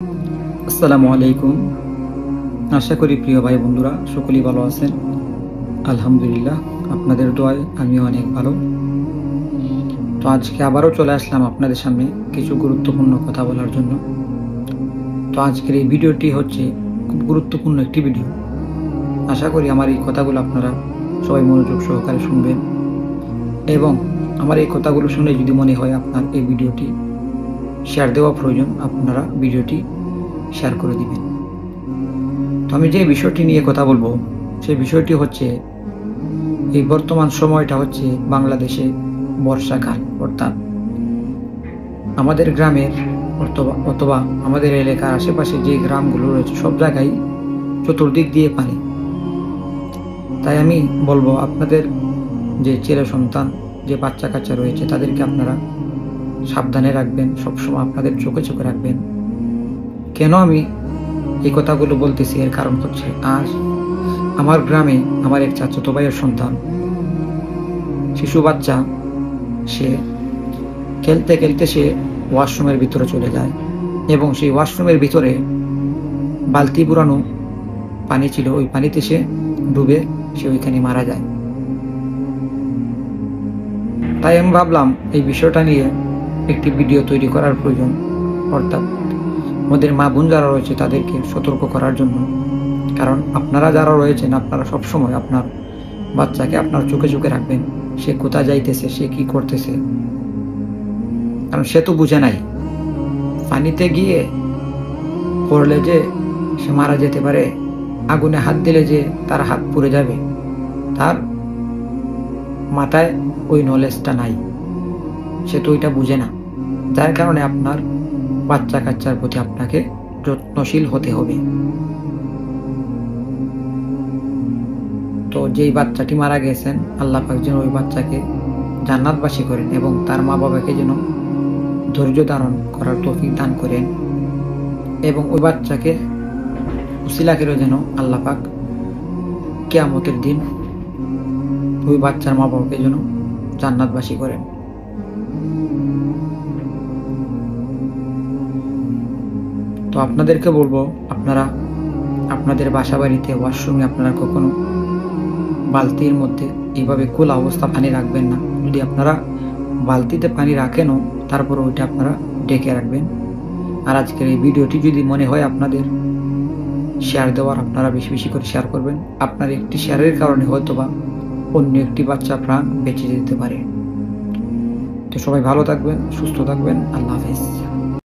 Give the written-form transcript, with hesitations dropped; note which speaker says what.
Speaker 1: আসসালামু আলাইকুম। আশা করি প্রিয় ভাই বন্ধুরা সকলেই ভালো আছেন। আলহামদুলিল্লাহ, আপনাদের দোয়ায় আমিও অনেক ভালো। তো আজকে আবারও চলে আসলাম আপনাদের সামনে কিছু গুরুত্বপূর্ণ কথা বলার জন্য। তো আজকের এই ভিডিওটি হচ্ছে খুব গুরুত্বপূর্ণ একটি ভিডিও। আশা করি আমার এই কথাগুলো আপনারা সবাই মনোযোগ সহকারে শুনবেন এবং আমার এই কথাগুলো শুনে যদি মনে হয় আপনার এই ভিডিওটি শেয়ার দেওয়া প্রয়োজন, আপনারা ভিডিওটি শেয়ার করে দিবেন। তো আমি যে বিষয়টি নিয়ে কথা বলবো সেই বিষয়টি হচ্ছে এই বর্তমান সময়টা হচ্ছে বাংলাদেশে বর্ষাকাল, অর্থাৎ আমাদের গ্রামের অথবা আমাদের এলাকার আশেপাশে যে গ্রামগুলো রয়েছে সব জায়গায় চতুর্দিক দিয়ে পানি। তাই আমি বলবো আপনাদের যে ছেলে সন্তান, যে বাচ্চা কাচ্চা রয়েছে তাদেরকে আপনারা সাবধানে রাখবেন, সবসময় আপনাদের চোখে চোখে রাখবেন। কেন আমি এই কথাগুলো বলতেছি এর কারণ হচ্ছে আজ আমার গ্রামে আমার এক চাচাতো ভাইয়ের সন্তান, শিশু বাচ্চা, সে খেলতে খেলতে সে ওয়াশরুমের ভিতরে চলে যায় এবং সেই ওয়াশরুমের ভিতরে বালতি পুরানো পানি ছিল, ওই পানিতে সে ডুবে সে ওইখানে মারা যায়। তাই আমি ভাবলাম এই বিষয়টা নিয়ে একটি ভিডিও তৈরি করার প্রয়োজন, অর্থাৎ আমাদের মা বোন যারা রয়েছে তাদেরকে সতর্ক করার জন্য। কারণ আপনারা যারা রয়েছেন আপনারা সবসময় আপনার বাচ্চাকে আপনার চোখে চোখে রাখবেন, সে কোথায় যাইতেছে, সে কি করতেছে। কারণ সে তো বুঝে নাই পানিতে গিয়ে পড়লে যে সে মারা যেতে পারে, আগুনে হাত দিলে যে তার হাত পুড়ে যাবে, তার মাথায় ওই নলেজটা নাই, সে তো ওইটা বুঝে না। যার কারণে আপনার বাচ্চা কাচ্চার প্রতি আপনাকে যত্নশীল হতে হবে। তো যেই বাচ্চাটি মারা গেছেন, আল্লাহ পাক যেন ওই বাচ্চাকে জান্নাতবাসী করেন এবং তার মা বাবাকে যেন ধৈর্য ধারণ করার তৌফিক দান করেন এবং ওই বাচ্চাকে উসিলা করে যেন আল্লাহ পাক কিয়ামতের দিন ওই বাচ্চার মা বাবাকে যেন জান্নাতবাসী করেন। তো আপনাদেরকে বলবো আপনারা আপনাদের বাসা বাড়িতে ওয়াশরুমে আপনারা কখনো বালতির মধ্যে এইভাবে খোলা অবস্থা পানি রাখবেন না। যদি আপনারা বালতিতে পানি রাখেনও তারপর ওইটা আপনারা ঢেকে রাখবেন। আর আজকের এই ভিডিওটি যদি মনে হয় আপনাদের শেয়ার দেওয়ার, আপনারা বেশি বেশি করে শেয়ার করবেন। আপনার একটি শেয়ারের কারণে হয়তোবা অন্য একটি বাচ্চা প্রাণ বেঁচে যেতে পারে। তো সবাই ভালো থাকবেন, সুস্থ থাকবেন। আল্লাহ হাফেজ।